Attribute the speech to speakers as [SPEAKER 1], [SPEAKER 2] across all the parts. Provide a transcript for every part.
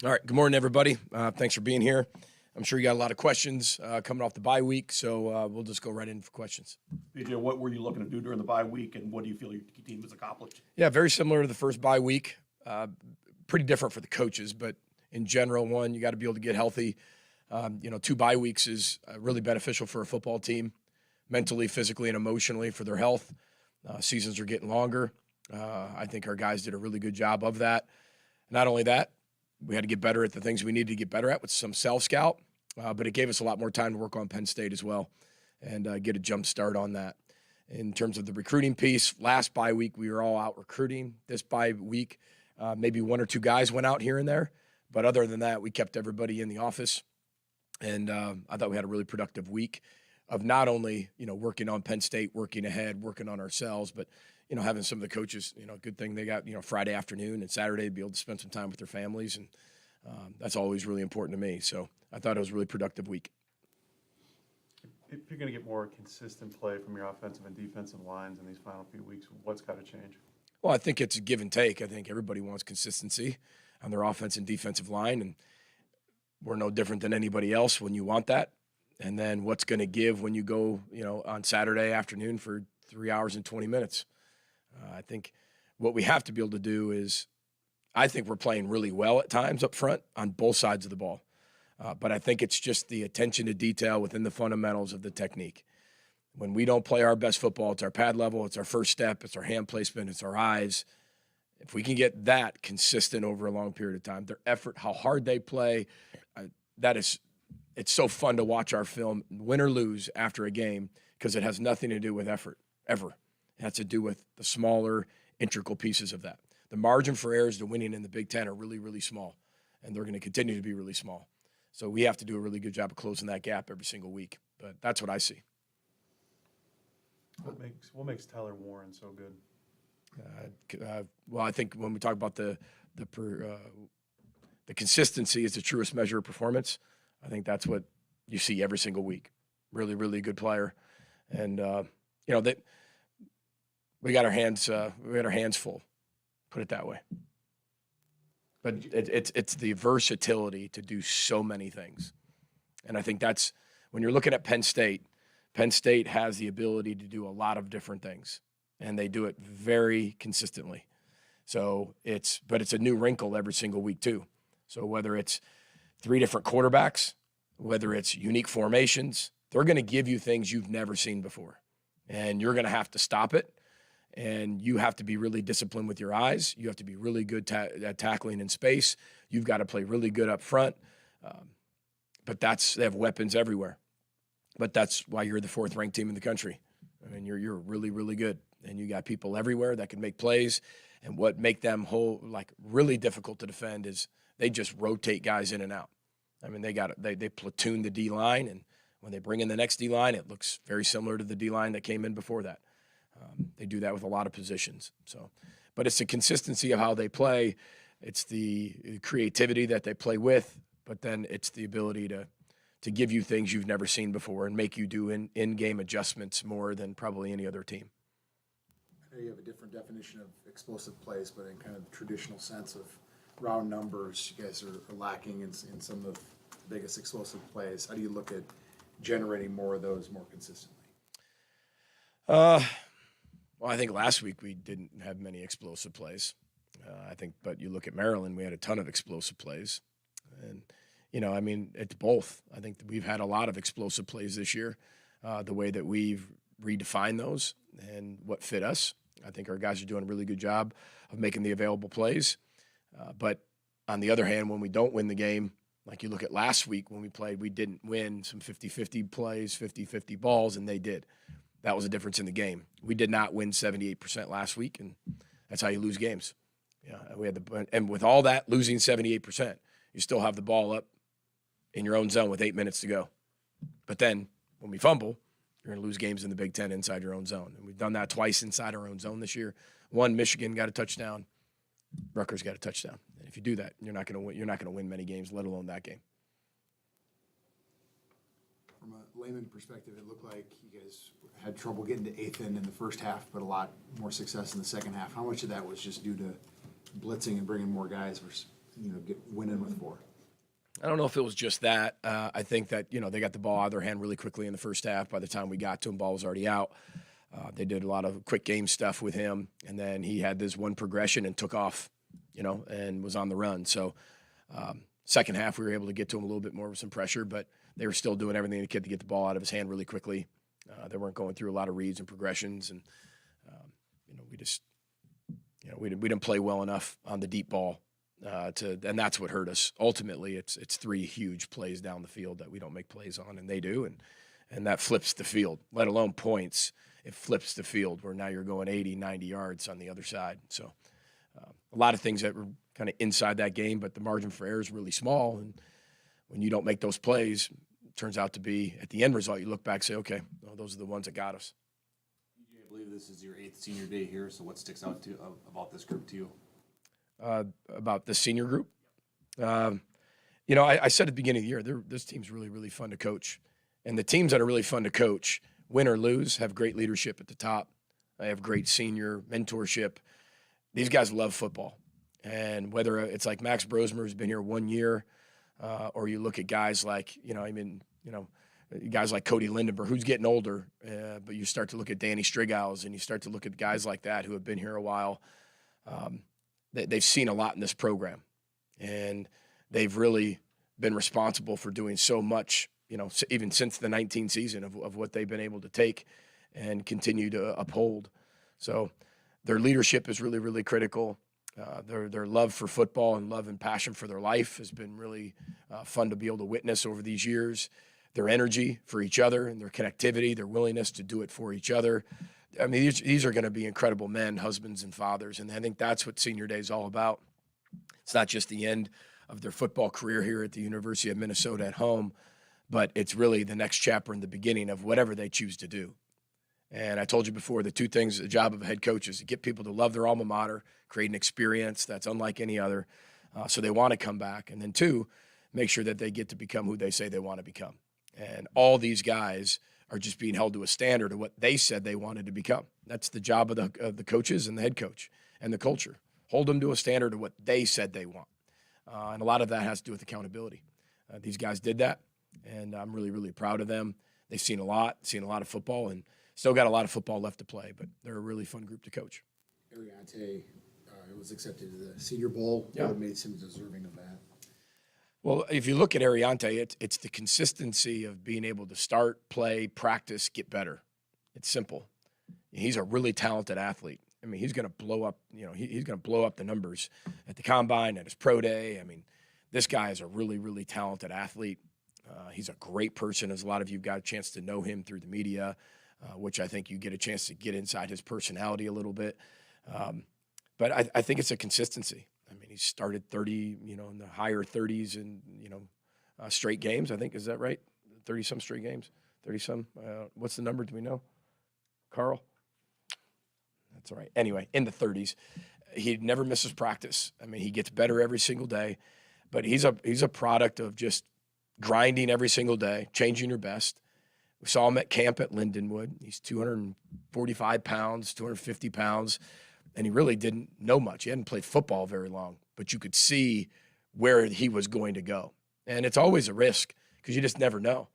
[SPEAKER 1] All right. Good morning, everybody. Thanks for being here. I'm sure you got a lot of questions coming off the bye week, so we'll just go right in for questions.
[SPEAKER 2] BJ, what were you looking to do during the bye week, and what do you feel your team has accomplished?
[SPEAKER 1] Yeah, very similar to the first bye week. Pretty different for the coaches, but in general, one, you got to be able to get healthy. 2 bye weeks is really beneficial for a football team, mentally, physically, and emotionally for their health. Seasons are getting longer. I think our guys did a really good job of that. Not only that, we had to get better at the things we needed to get better at with some self-scout, but it gave us a lot more time to work on Penn State as well and get a jump start on that. In terms of the recruiting piece, last bye week we were all out recruiting. This bye week, maybe 1 or 2 guys went out here and there, but other than that, we kept everybody in the office, and I thought we had a really productive week of not only working on Penn State, working ahead, working on ourselves, but having some of the coaches, good thing they got, Friday afternoon and Saturday to be able to spend some time with their families. And that's always really important to me. So I thought it was a really productive week.
[SPEAKER 3] If you're going to get more consistent play from your offensive and defensive lines in these final few weeks, what's got to change?
[SPEAKER 1] Well, I think it's a give and take. I think everybody wants consistency on their offense and defensive line, and we're no different than anybody else when you want that. And then what's going to give when you go, on Saturday afternoon for 3 hours and 20 minutes. I think what we have to be able to do is, I think we're playing really well at times up front on both sides of the ball. But I think it's just the attention to detail within the fundamentals of the technique. When we don't play our best football, it's our pad level, it's our first step, it's our hand placement, it's our eyes. If we can get that consistent over a long period of time, their effort, how hard they play, it's so fun to watch our film, win or lose after a game, because it has nothing to do with effort, ever. It has to do with the smaller, integral pieces of that. The margin for errors to winning in the Big Ten are really, really small, and they're going to continue to be really small. So we have to do a really good job of closing that gap every single week. But that's what I see.
[SPEAKER 3] What makes Tyler Warren so good?
[SPEAKER 1] Well, I think when we talk about the consistency is the truest measure of performance. I think that's what you see every single week. Really, really good player, and we got our hands full, put it that way. But it's the versatility to do so many things, and I think that's when you're looking at Penn State. Penn State has the ability to do a lot of different things, and they do it very consistently. So it's a new wrinkle every single week too. So whether it's 3 different quarterbacks, whether it's unique formations, they're going to give you things you've never seen before, and you're going to have to stop it. And you have to be really disciplined with your eyes. You have to be really good at tackling in space. You've got to play really good up front. But they have weapons everywhere. But that's why you're the 4th-ranked team in the country. I mean, you're really, really good. And you got people everywhere that can make plays. And what make them really difficult to defend is they just rotate guys in and out. I mean, they platoon the D-line, and when they bring in the next D-line, it looks very similar to the D-line that came in before that. They do that with a lot of positions. But it's the consistency of how they play. It's the creativity that they play with, but then it's the ability to give you things you've never seen before and make you do in-game adjustments more than probably any other team.
[SPEAKER 4] I know you have a different definition of explosive plays, but in kind of the traditional sense of round numbers, you guys are lacking in some of the biggest explosive plays. How do you look at generating more of those more consistently?
[SPEAKER 1] Well, I think last week we didn't have many explosive plays. But you look at Maryland, we had a ton of explosive plays. And, it's both. I think that we've had a lot of explosive plays this year, the way that we've redefined those and what fit us. I think our guys are doing a really good job of making the available plays. But on the other hand, when we don't win the game, like you look at last week when we played, we didn't win some 50-50 plays, 50-50 balls, and they did. That was a difference in the game. We did not win 78% last week, and that's how you lose games. Yeah, and with all that, losing 78%, you still have the ball up in your own zone with 8 minutes to go. But then when we fumble, you're going to lose games in the Big Ten inside your own zone. And we've done that twice inside our own zone this year. One, Michigan got a touchdown. Rutgers got a touchdown. And if you do that, you're not going to win. You're not going to win many games, let alone that game.
[SPEAKER 4] From a layman perspective, it looked like you guys had trouble getting to Athan in the first half, but a lot more success in the second half. How much of that was just due to blitzing and bringing more guys versus get winning with 4?
[SPEAKER 1] I don't know if it was just that. I think that, they got the ball out of their hand really quickly in the first half. By the time we got to him, ball was already out. They did a lot of quick game stuff with him, and then he had this one progression and took off, and was on the run. So second half, we were able to get to him a little bit more with some pressure, but they were still doing everything they could to get the ball out of his hand really quickly. They weren't going through a lot of reads and progressions, and we just, we didn't play well enough on the deep ball. And that's what hurt us. Ultimately, it's 3 huge plays down the field that we don't make plays on, and they do, and that flips the field, let alone points. It flips the field where now you're going 80, 90 yards on the other side. So a lot of things that were kind of inside that game, but the margin for error is really small, and when you don't make those plays, it turns out to be, at the end result, you look back and say, okay, well, those are the ones that got us.
[SPEAKER 5] I believe this is your 8th senior day here, so what sticks out about this group to you?
[SPEAKER 1] About the senior group. I said at the beginning of the year, this team's really, really fun to coach. And the teams that are really fun to coach, win or lose, have great leadership at the top. They have great senior mentorship. These guys love football. And whether it's like Max Brosmer, who's been here 1 year, or you look at guys like, guys like Cody Lindenberg, who's getting older, but you start to look at Danny Strigaus, and you start to look at guys like that who have been here a while. They've seen a lot in this program, and they've really been responsible for doing so much, even since the 19 season of what they've been able to take and continue to uphold. So their leadership is really, really critical. Their love for football and love and passion for their life has been really fun to be able to witness over these years. Their energy for each other and their connectivity, their willingness to do it for each other. I mean, these are going to be incredible men, husbands, and fathers, and I think that's what Senior Day is all about. It's not just the end of their football career here at the University of Minnesota at home, but it's really the next chapter and the beginning of whatever they choose to do. And I told you before, the 2 things, the job of a head coach is to get people to love their alma mater, create an experience that's unlike any other, so they want to come back. And then 2, make sure that they get to become who they say they want to become. And all these guys are just being held to a standard of what they said they wanted to become. That's the job of the coaches and the head coach and the culture. Hold them to a standard of what they said they want. And a lot of that has to do with accountability. These guys did that, and I'm really, really proud of them. They've seen a lot of football, and still got a lot of football left to play, but they're a really fun group to coach.
[SPEAKER 4] Ariante was accepted to the Senior Bowl.
[SPEAKER 1] Yeah.
[SPEAKER 4] What made him deserving of that?
[SPEAKER 1] Well, if you look at Ariante, it's the consistency of being able to start, play, practice, get better. It's simple. He's a really talented athlete. I mean, he's going to blow up, he's going to blow up the numbers at the combine, at his pro day. I mean, this guy is a really, really talented athlete. He's a great person, as a lot of you got a chance to know him through the media, which I think you get a chance to get inside his personality a little bit. But I think it's a consistency. I mean, he started 30, in the higher 30s and, straight games, I think. Is that right? 30-some straight games? 30-some? What's the number? Do we know? Carl? That's all right. Anyway, in the 30s. He never misses practice. I mean, he gets better every single day. But he's a product of just grinding every single day, changing your best. We saw him at camp at Lindenwood. He's 245 pounds, 250 pounds. And he really didn't know much. He hadn't played football very long, but you could see where he was going to go. And it's always a risk because you just never know.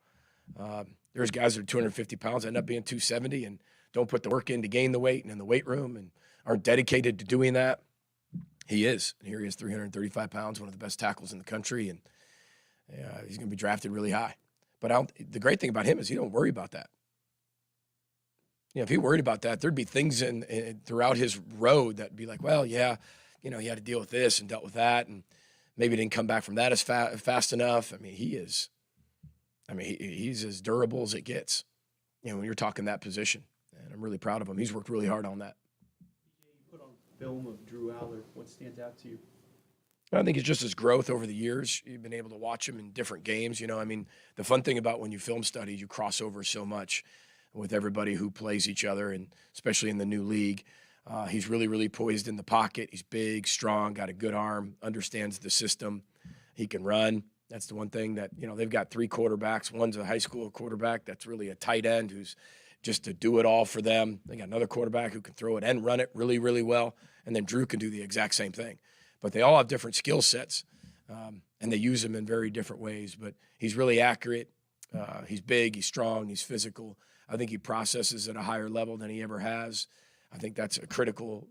[SPEAKER 1] There's guys that are 250 pounds, end up being 270 and don't put the work in to gain the weight and in the weight room and aren't dedicated to doing that. He is. And here he is, 335 pounds, one of the best tackles in the country. And he's going to be drafted really high. But the great thing about him is he don't worry about that. If he worried about that, there'd be things throughout his road that'd be like, well, yeah, he had to deal with this and dealt with that, and maybe didn't come back from that as fast enough. I mean, he's as durable as it gets, when you're talking that position. And I'm really proud of him. He's worked really hard on that.
[SPEAKER 6] You put on film of Drew Aller. What stands out to you?
[SPEAKER 1] I think it's just his growth over the years. You've been able to watch him in different games. The fun thing about when you film studies, you cross over so much with everybody who plays each other, and especially in the new league. He's really, really poised in the pocket. He's big, strong, got a good arm, understands the system. He can run. That's the one thing that, they've got 3 quarterbacks. One's a high school quarterback that's really a tight end who's just to do it all for them. They got another quarterback who can throw it and run it really, really well. And then Drew can do the exact same thing. But they all have different skill sets. and they use him in very different ways. But he's really accurate. He's big, he's strong, he's physical. I think he processes at a higher level than he ever has. I think that's a critical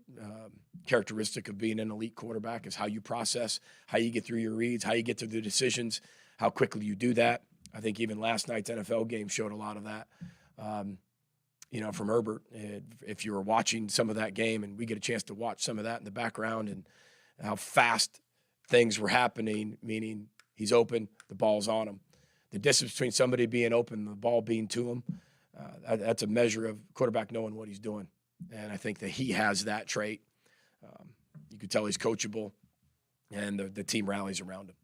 [SPEAKER 1] characteristic of being an elite quarterback is how you process, how you get through your reads, how you get to the decisions, how quickly you do that. I think even last night's NFL game showed a lot of that, from Herbert. If you were watching some of that game, and we get a chance to watch some of that in the background and how fast things were happening, meaning he's open, the ball's on him. The distance between somebody being open and the ball being to him, that's a measure of quarterback knowing what he's doing. And I think that he has that trait. You can tell he's coachable, and the team rallies around him.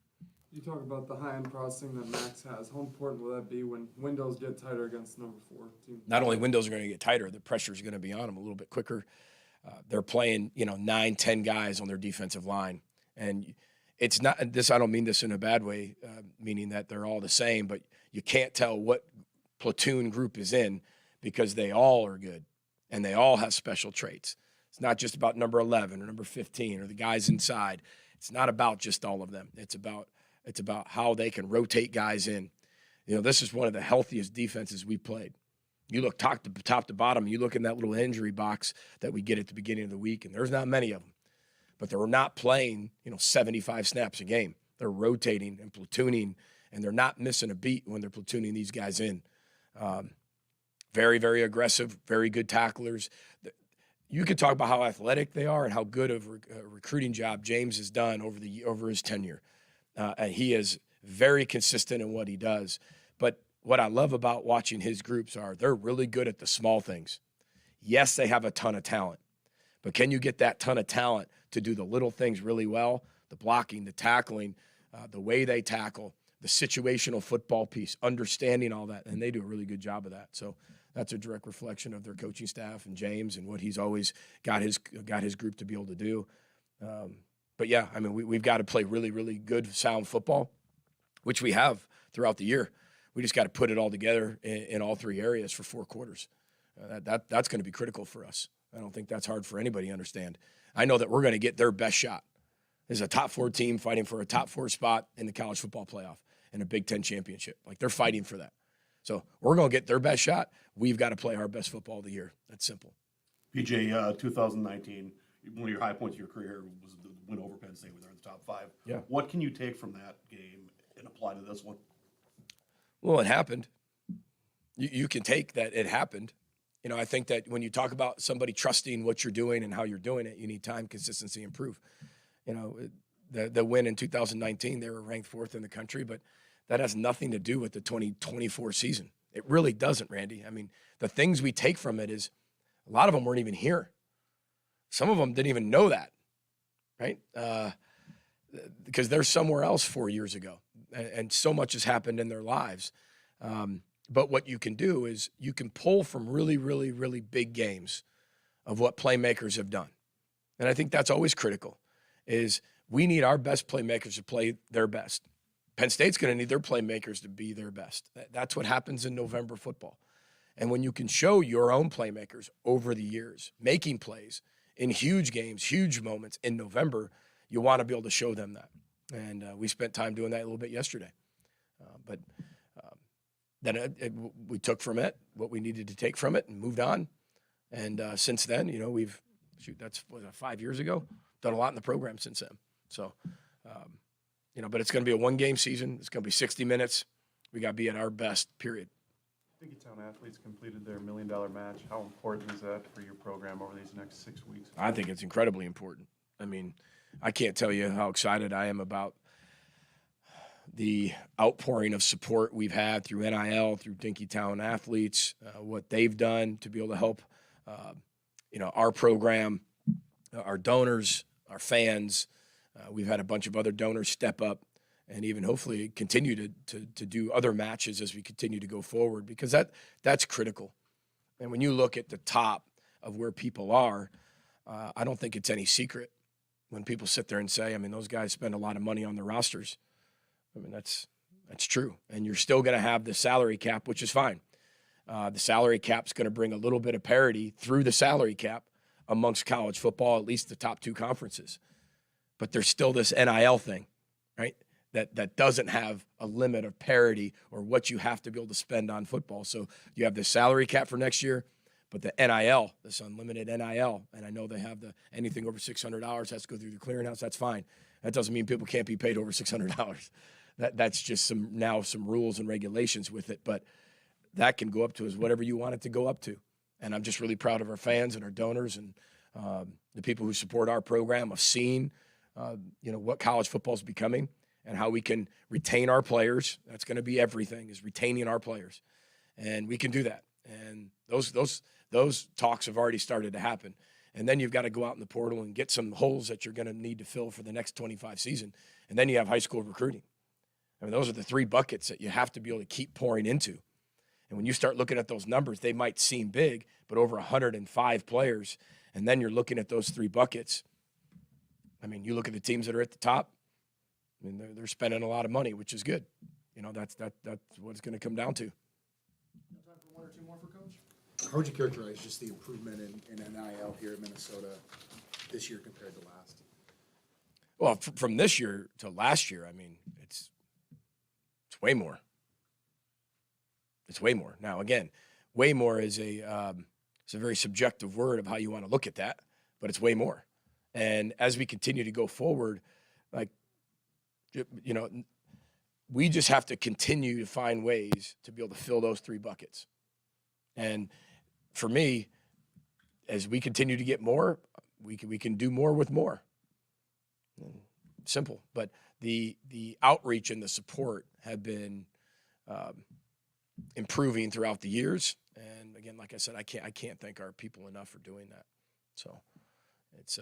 [SPEAKER 7] You talk about the high-end processing that Max has. How important will that be when windows get tighter against number 4 team?
[SPEAKER 1] Not only windows are going to get tighter, the pressure is going to be on them a little bit quicker. They're playing, 9, 10 guys on their defensive line. And it's not this. I don't mean this in a bad way, meaning that they're all the same, but you can't tell what platoon group is in because they all are good and they all have special traits. It's not just about number 11 or number 15 or the guys inside. It's not about just all of them. It's about how they can rotate guys in. This is one of the healthiest defenses we played. You look top to bottom, you look in that little injury box that we get at the beginning of the week, and there's not many of them. But they're not playing, 75 snaps a game. They're rotating and platooning, and they're not missing a beat when they're platooning these guys in. Very, very aggressive, very good tacklers. You could talk about how athletic they are and how good of a recruiting job James has done over his tenure. And he is very consistent in what he does. But what I love about watching his groups are they're really good at the small things. Yes, they have a ton of talent. But can you get that ton of talent to do the little things really well? The blocking, the tackling, the way they tackle, the situational football piece, understanding all that. And they do a really good job of that. So that's a direct reflection of their coaching staff and James and what he's always got his group to be able to do. But yeah, we've got to play really, really good, sound football, which we have throughout the year. We just got to put it all together in all 3 areas for 4 quarters. That's going to be critical for us. I don't think that's hard for anybody to understand. I know that we're going to get their best shot. There's a top 4 team fighting for a top 4 spot in the college football playoff and a Big Ten championship. Like, they're fighting for that. So we're going to get their best shot. We've got to play our best football of the year. That's simple.
[SPEAKER 2] PJ, 2019, one of your high points of your career was the win over Penn State. They're in the top 5.
[SPEAKER 1] Yeah.
[SPEAKER 2] What can you take from that game and apply to this one?
[SPEAKER 1] Well, it happened. You can take that it happened. I think that when you talk about somebody trusting what you're doing and how you're doing it, you need time, consistency, and proof. The win in 2019, they were ranked 4th in the country, but that has nothing to do with the 2024 season. It really doesn't, Randy. The things we take from it is a lot of them weren't even here. Some of them didn't even know that, right? Because they're somewhere else 4 years ago, and so much has happened in their lives. But what you can do is you can pull from really, really, really big games of what playmakers have done. And I think that's always critical, is we need our best playmakers to play their best. Penn State's going to need their playmakers to be their best. That's what happens in November football. And when you can show your own playmakers over the years, making plays in huge games, huge moments in November, you want to be able to show them that. And we spent time doing that a little bit yesterday. But then we took from it what we needed to take from it and moved on. And since then, that's 5 years ago, done a lot in the program since then. So, but it's going to be a 1-game season. It's going to be 60 minutes. We got to be at our best, period.
[SPEAKER 3] Dinkytown athletes completed their $1 million match. How important is that for your program over these next 6 weeks?
[SPEAKER 1] I think it's incredibly important. I can't tell you how excited I am about the outpouring of support we've had through NIL, through Dinkytown athletes, what they've done to be able to help, our program, our donors, our fans. We've had a bunch of other donors step up and even hopefully continue to do other matches as we continue to go forward, because that's critical. And when you look at the top of where people are, I don't think it's any secret when people sit there and say, those guys spend a lot of money on their rosters. That's true. And you're still going to have the salary cap, which is fine. The salary cap's going to bring a little bit of parity through the salary cap amongst college football, at least the top 2 conferences. But there's still this NIL thing, right? that doesn't have a limit of parity or what you have to be able to spend on football. So you have the salary cap for next year, but the NIL, this unlimited NIL, and I know they have the anything over $600 has to go through the clearinghouse. That's fine. That doesn't mean people can't be paid over $600. That's just some rules and regulations with it, but that can go up to is whatever you want it to go up to. And I'm just really proud of our fans and our donors and the people who support our program of seeing, what college football is becoming and how we can retain our players. That's going to be everything, is retaining our players. And we can do that. And those talks have already started to happen. And then you've got to go out in the portal and get some holes that you're going to need to fill for the next 25 season. And then you have high school recruiting. I mean, those are the three buckets that you have to be able to keep pouring into. And when you start looking at those numbers, they might seem big, but over 105 players, and then you're looking at those three buckets. I mean, you look at the teams that are at the top. I mean, they're spending a lot of money, which is good. That's what it's going to come down to.
[SPEAKER 4] Time for one or two more for Coach? How would you characterize just the improvement in NIL here in Minnesota this year compared to last?
[SPEAKER 1] Well, from this year to last year, I mean, it's way more. It's way more. Now, again, way more is it's a very subjective word of how you want to look at that, but it's way more. And as we continue to go forward, we just have to continue to find ways to be able to fill those three buckets. And for me, as we continue to get more, we can do more with more. Simple. But the outreach and the support have been improving throughout the years. And again, like I said, I can't thank our people enough for doing that. So it's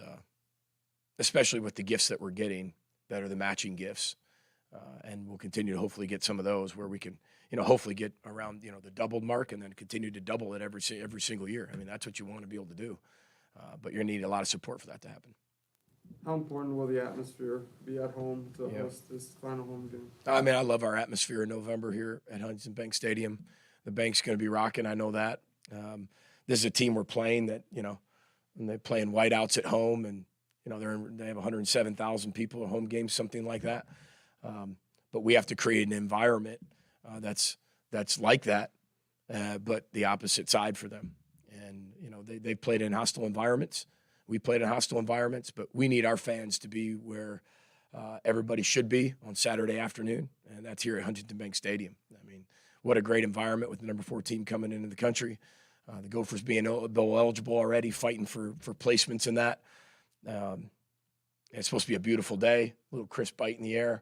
[SPEAKER 1] especially with the gifts that we're getting that are the matching gifts. And we'll continue to hopefully get some of those where we can, hopefully get around, the doubled mark and then continue to double it every single year. I mean, that's what you want to be able to do. But you're going to need a lot of support for that to happen.
[SPEAKER 7] How important will the atmosphere be at home to host this final home game?
[SPEAKER 1] I mean, I love our atmosphere in November here at Huntington Bank Stadium. The bank's going to be rocking. I know that. This is a team we're playing that, and they're playing whiteouts at home, and they have 107,000 people at home games, something like that. But we have to create an environment that's like that, but the opposite side for them. And they played in hostile environments. We played in hostile environments, but we need our fans to be where everybody should be on Saturday afternoon, and that's here at Huntington Bank Stadium. I mean, what a great environment with the number 4 team coming into the country. The Gophers being bowl eligible already, fighting for placements in that. It's supposed to be a beautiful day, a little crisp bite in the air.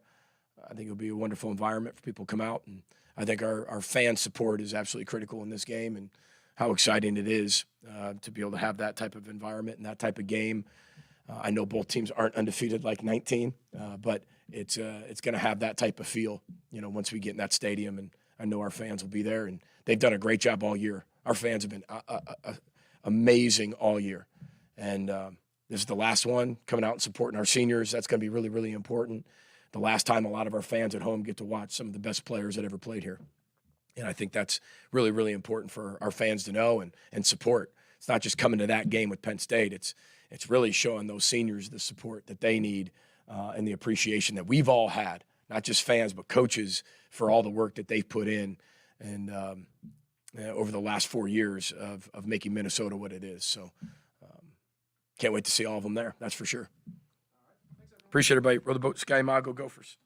[SPEAKER 1] I think it'll be a wonderful environment for people to come out, and I think our fan support is absolutely critical in this game, and how exciting it is to be able to have that type of environment and that type of game. I know both teams aren't undefeated like 19, but it's going to have that type of feel, once we get in that stadium, and I know our fans will be there, and they've done a great job all year. Our fans have been amazing all year, and this is the last one, coming out and supporting our seniors. That's going to be really, really important. The last time a lot of our fans at home get to watch some of the best players that ever played here. And I think that's really, really important for our fans to know and support. It's not just coming to that game with Penn State. It's really showing those seniors the support that they need and the appreciation that we've all had, not just fans, but coaches, for all the work that they've put in and over the last 4 years of making Minnesota what it is. So can't wait to see all of them there. That's for sure. Appreciate everybody. Row the boat, Sky Ma, go Gophers.